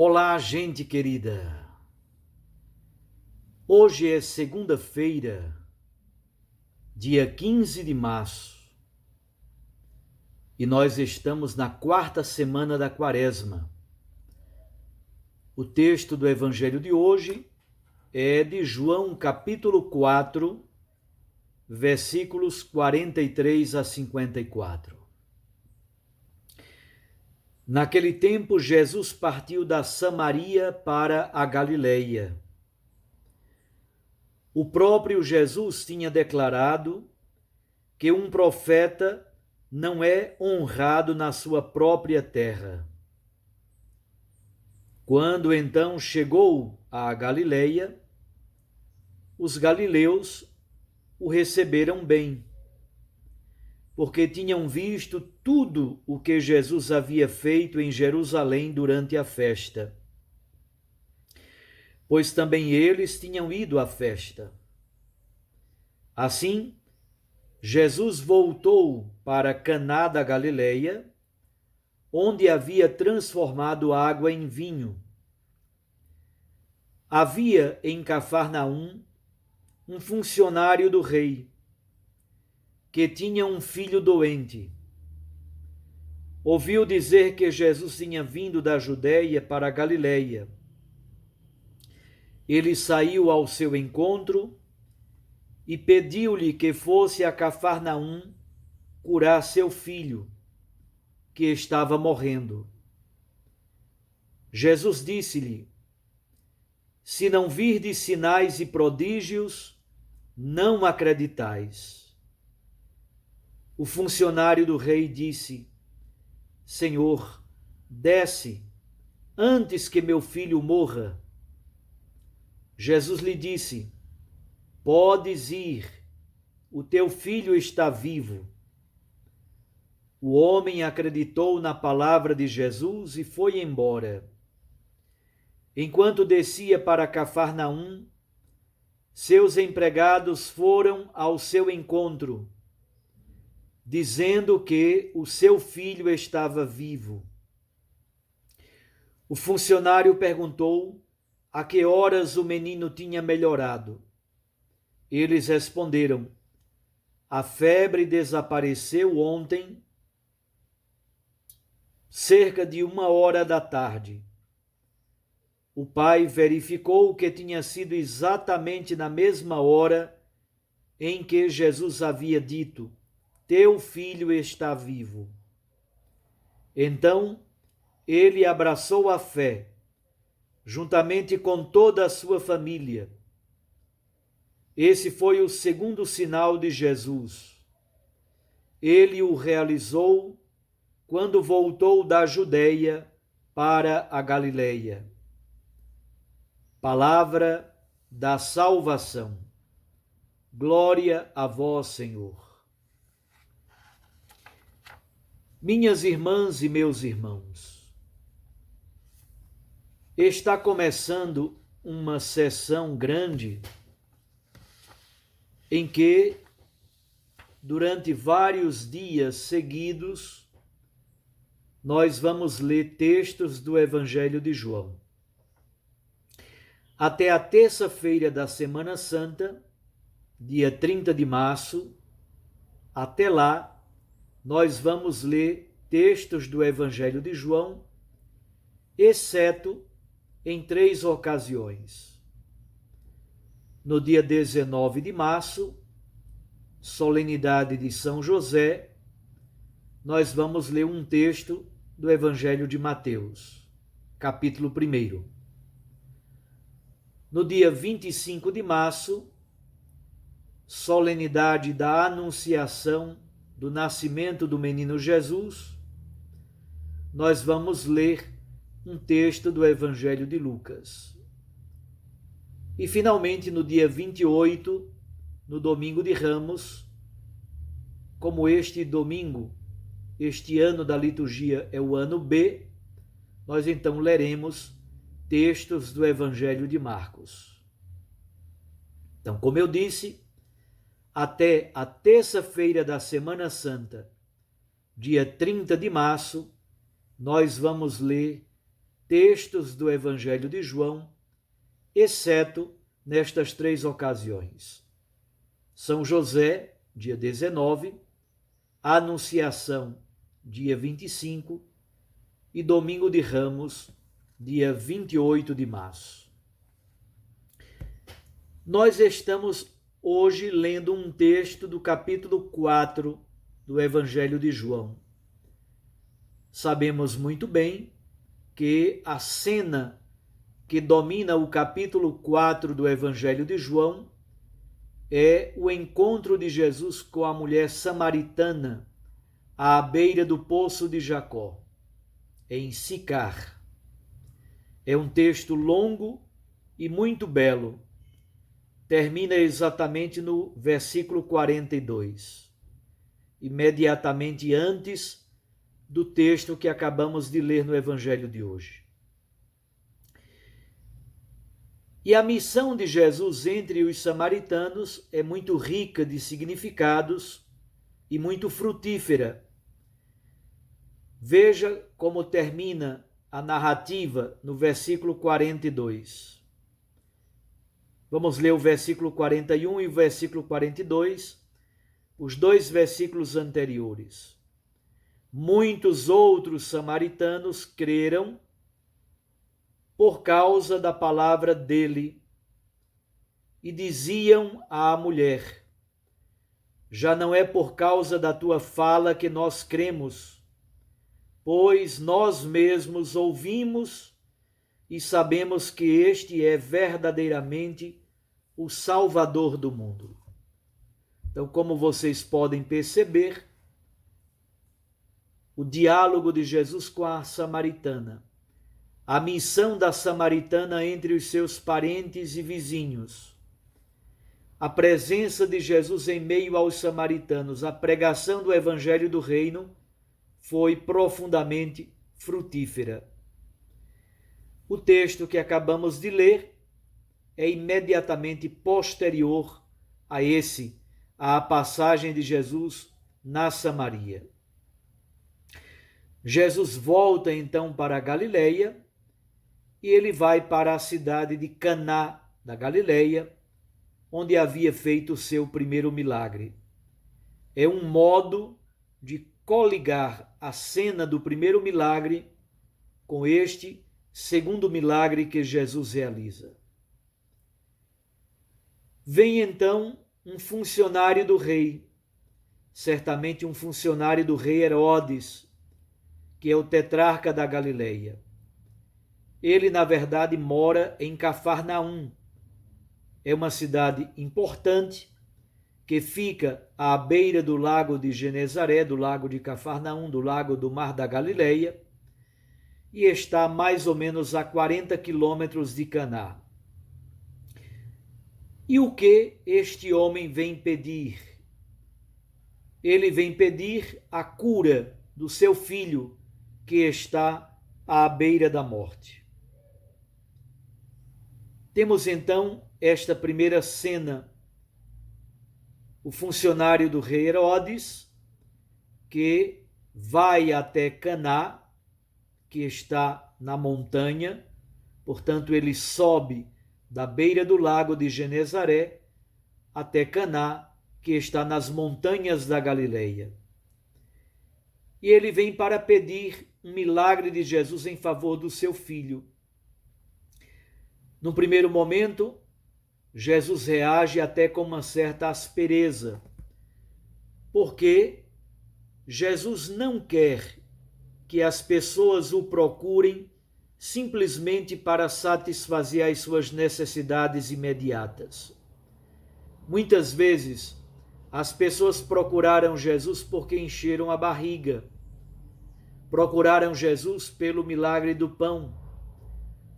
Olá, gente querida. Hoje é segunda-feira, dia 15 de março, e nós estamos na quarta semana da Quaresma. O texto do Evangelho de hoje é de João, capítulo 4, versículos 43 a 54. Naquele tempo, Jesus partiu da Samaria para a Galileia. O próprio Jesus tinha declarado que um profeta não é honrado na sua própria terra. Quando então chegou à Galileia, os galileus o receberam bem, porque tinham visto tudo o que Jesus havia feito em Jerusalém durante a festa, pois também eles tinham ido à festa. Assim, Jesus voltou para Caná da Galileia, onde havia transformado água em vinho. Havia em Cafarnaum um funcionário do rei, que tinha um filho doente. Ouviu dizer que Jesus tinha vindo da Judéia para a Galileia. Ele saiu ao seu encontro e pediu-lhe que fosse a Cafarnaum curar seu filho, que estava morrendo. Jesus disse-lhe: Se não virdes sinais e prodígios, não acreditais. O funcionário do rei disse: Senhor, desce, antes que meu filho morra. Jesus lhe disse: Podes ir, o teu filho está vivo. O homem acreditou na palavra de Jesus e foi embora. Enquanto descia para Cafarnaum, seus empregados foram ao seu encontro, dizendo que o seu filho estava vivo. O funcionário perguntou a que horas o menino tinha melhorado. Eles responderam: A febre desapareceu ontem, cerca de 1 hora da tarde. O pai verificou que tinha sido exatamente na mesma hora em que Jesus havia dito: Teu filho está vivo. Então, ele abraçou a fé, juntamente com toda a sua família. Esse foi o segundo sinal de Jesus. Ele o realizou quando voltou da Judeia para a Galileia. Palavra da salvação. Glória a vós, Senhor. Minhas irmãs e meus irmãos, está começando uma sessão grande em que, durante vários dias seguidos, nós vamos ler textos do Evangelho de João. Até a terça-feira da Semana Santa, dia 30 de março, até lá, nós vamos ler textos do Evangelho de João, exceto em 3 ocasiões. No dia 19 de março, solenidade de São José, nós vamos ler um texto do Evangelho de Mateus, capítulo 1. No dia 25 de março, solenidade da Anunciação do nascimento do menino Jesus, nós vamos ler um texto do Evangelho de Lucas. E finalmente, no dia 28, no domingo de Ramos, como este domingo, este ano da liturgia é o ano B, nós então leremos textos do Evangelho de Marcos. Então, como eu disse, até a terça-feira da Semana Santa, dia 30 de março, nós vamos ler textos do Evangelho de João, exceto nestas 3 ocasiões. São José, dia 19, Anunciação, dia 25, e Domingo de Ramos, dia 28 de março. Nós estamos hoje lendo um texto do capítulo 4 do Evangelho de João. Sabemos muito bem que a cena que domina o capítulo 4 do Evangelho de João é o encontro de Jesus com a mulher samaritana à beira do poço de Jacó, em Sicar. É um texto longo e muito belo. Termina exatamente no versículo 42, imediatamente antes do texto que acabamos de ler no Evangelho de hoje. E a missão de Jesus entre os samaritanos é muito rica de significados e muito frutífera. Veja como termina a narrativa no versículo 42. Vamos ler o versículo 41 e o versículo 42, os 2 versículos anteriores. Muitos outros samaritanos creram por causa da palavra dele e diziam à mulher: já não é por causa da tua fala que nós cremos, pois nós mesmos ouvimos e sabemos que este é verdadeiramente o Salvador do mundo. Então, como vocês podem perceber, o diálogo de Jesus com a samaritana, a missão da samaritana entre os seus parentes e vizinhos, a presença de Jesus em meio aos samaritanos, a pregação do Evangelho do Reino foi profundamente frutífera. O texto que acabamos de ler é imediatamente posterior a esse, à passagem de Jesus na Samaria. Jesus volta então para a Galileia e ele vai para a cidade de Caná da Galileia, onde havia feito o seu primeiro milagre. É um modo de coligar a cena do primeiro milagre com este segundo milagre que Jesus realiza. Vem então um funcionário do rei, certamente um funcionário do rei Herodes, que é o tetrarca da Galileia. Ele, na verdade, mora em Cafarnaum. É uma cidade importante que fica à beira do lago de Genezaré, do lago de Cafarnaum, do lago do Mar da Galileia, e está mais ou menos a 40 quilômetros de Caná. E o que este homem vem pedir? Ele vem pedir a cura do seu filho, que está à beira da morte. Temos então esta primeira cena, o funcionário do rei Herodes, que vai até Caná, que está na montanha, portanto ele sobe da beira do lago de Genezaré até Caná, que está nas montanhas da Galileia. E ele vem para pedir um milagre de Jesus em favor do seu filho. No primeiro momento, Jesus reage até com uma certa aspereza, porque Jesus não quer que as pessoas o procurem simplesmente para satisfazer as suas necessidades imediatas. Muitas vezes, as pessoas procuraram Jesus porque encheram a barriga, procuraram Jesus pelo milagre do pão,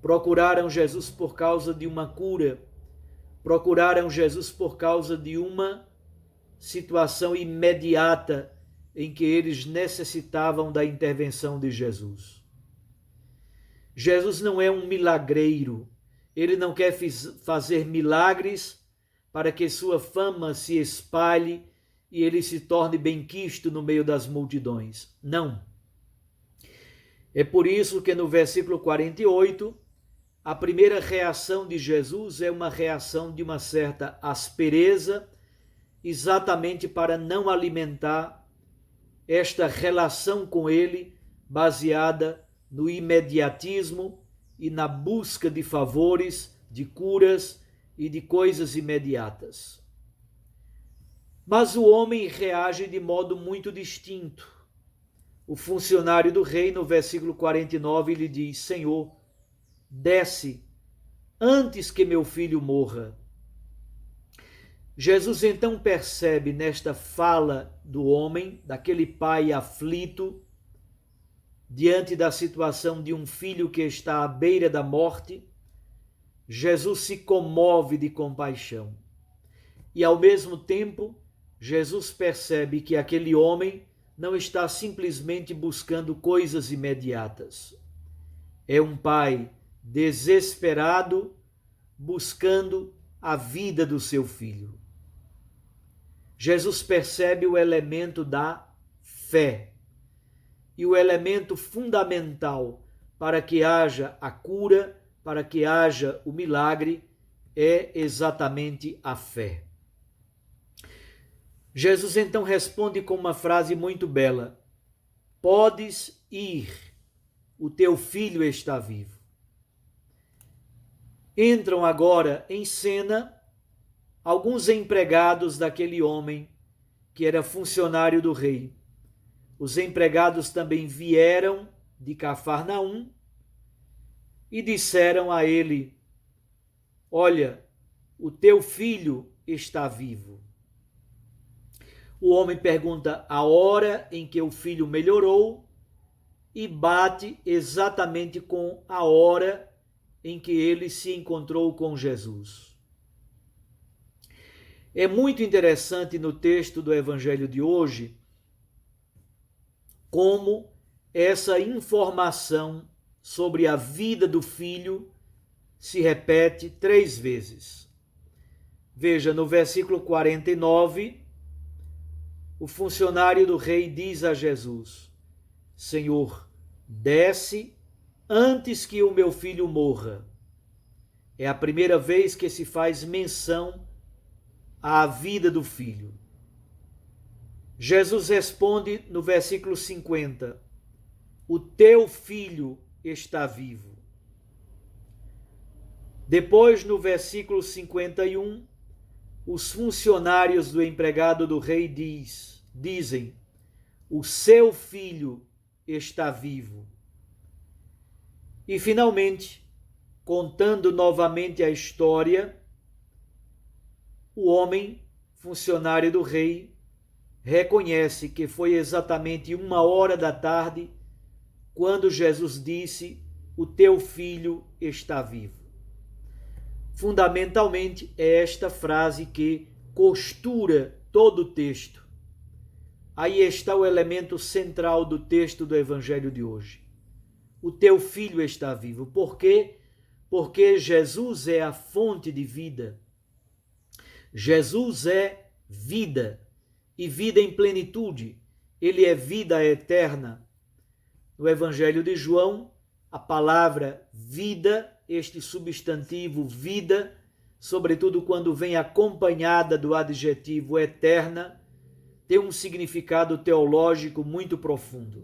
procuraram Jesus por causa de uma cura, procuraram Jesus por causa de uma situação imediata em que eles necessitavam da intervenção de Jesus. Jesus não é um milagreiro, ele não quer fazer milagres para que sua fama se espalhe e ele se torne benquisto no meio das multidões. Não. É por isso que no versículo 48, a primeira reação de Jesus é uma reação de uma certa aspereza, exatamente para não alimentar esta relação com ele baseada no imediatismo e na busca de favores, de curas e de coisas imediatas. Mas o homem reage de modo muito distinto. O funcionário do rei, no versículo 49, lhe diz: Senhor, desce antes que meu filho morra. Jesus então percebe nesta fala do homem, daquele pai aflito, diante da situação de um filho que está à beira da morte, Jesus se comove de compaixão. E ao mesmo tempo, Jesus percebe que aquele homem não está simplesmente buscando coisas imediatas. É um pai desesperado, buscando a vida do seu filho. Jesus percebe o elemento da fé. E o elemento fundamental para que haja a cura, para que haja o milagre, é exatamente a fé. Jesus então responde com uma frase muito bela: podes ir, o teu filho está vivo. Entram agora em cena alguns empregados daquele homem que era funcionário do rei. Os empregados também vieram de Cafarnaum e disseram a ele: olha, o teu filho está vivo. O homem pergunta a hora em que o filho melhorou e bate exatamente com a hora em que ele se encontrou com Jesus. É muito interessante no texto do Evangelho de hoje como essa informação sobre a vida do filho se repete 3 vezes. Veja, no versículo 49, o funcionário do rei diz a Jesus: Senhor, desce antes que o meu filho morra. É a primeira vez que se faz menção à vida do filho. Jesus responde no versículo 50: o teu filho está vivo. Depois, no versículo 51, os funcionários do empregado do rei dizem: o seu filho está vivo. E finalmente, contando novamente a história, o homem, funcionário do rei, reconhece que foi exatamente 1h da tarde quando Jesus disse: o teu filho está vivo. Fundamentalmente é esta frase que costura todo o texto. Aí está o elemento central do texto do Evangelho de hoje. O teu filho está vivo. Por quê? Porque Jesus é a fonte de vida. Jesus é vida, e vida em plenitude. Ele é vida eterna. No Evangelho de João, a palavra vida, este substantivo vida, sobretudo quando vem acompanhada do adjetivo eterna, tem um significado teológico muito profundo.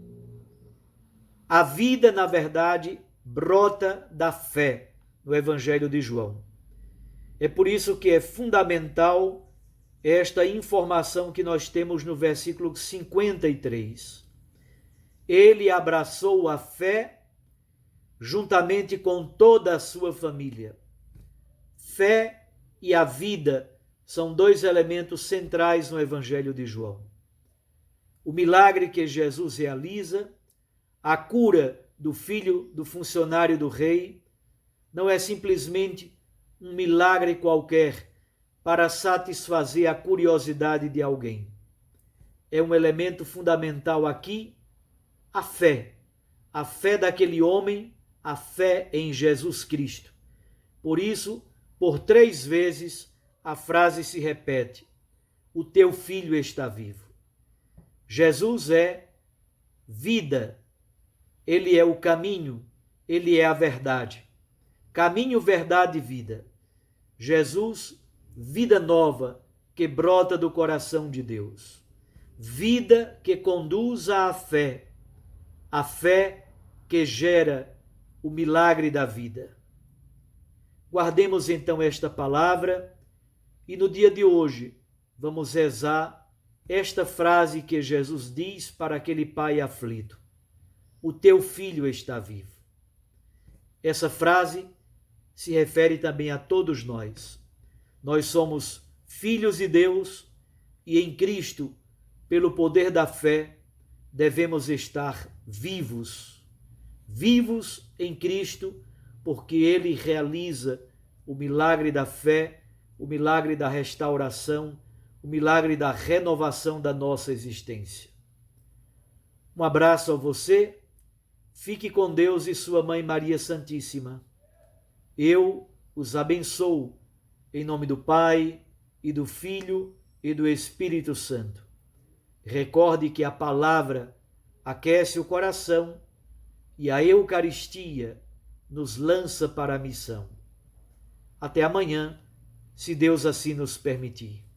A vida, na verdade, brota da fé no Evangelho de João. É por isso que é fundamental esta informação que nós temos no versículo 53. Ele abraçou a fé juntamente com toda a sua família. Fé e a vida são 2 elementos centrais no Evangelho de João. O milagre que Jesus realiza, a cura do filho do funcionário do rei, não é simplesmente um milagre qualquer para satisfazer a curiosidade de alguém. É um elemento fundamental aqui, a fé daquele homem, a fé em Jesus Cristo. Por isso, por 3 vezes, a frase se repete: o teu filho está vivo. Jesus é vida, Ele é o caminho, ele é a verdade. Caminho, verdade e vida. Jesus, vida nova que brota do coração de Deus. Vida que conduz à fé. A fé que gera o milagre da vida. Guardemos então esta palavra e no dia de hoje vamos rezar esta frase que Jesus diz para aquele pai aflito: o teu filho está vivo. Essa frase se refere também a todos nós. Nós somos filhos de Deus e em Cristo, pelo poder da fé, devemos estar vivos. Vivos em Cristo, porque Ele realiza o milagre da fé, o milagre da restauração, o milagre da renovação da nossa existência. Um abraço a você, fique com Deus e sua Mãe Maria Santíssima. Eu os abençoo, em nome do Pai, e do Filho, e do Espírito Santo. Recorde que a palavra aquece o coração e a Eucaristia nos lança para a missão. Até amanhã, se Deus assim nos permitir.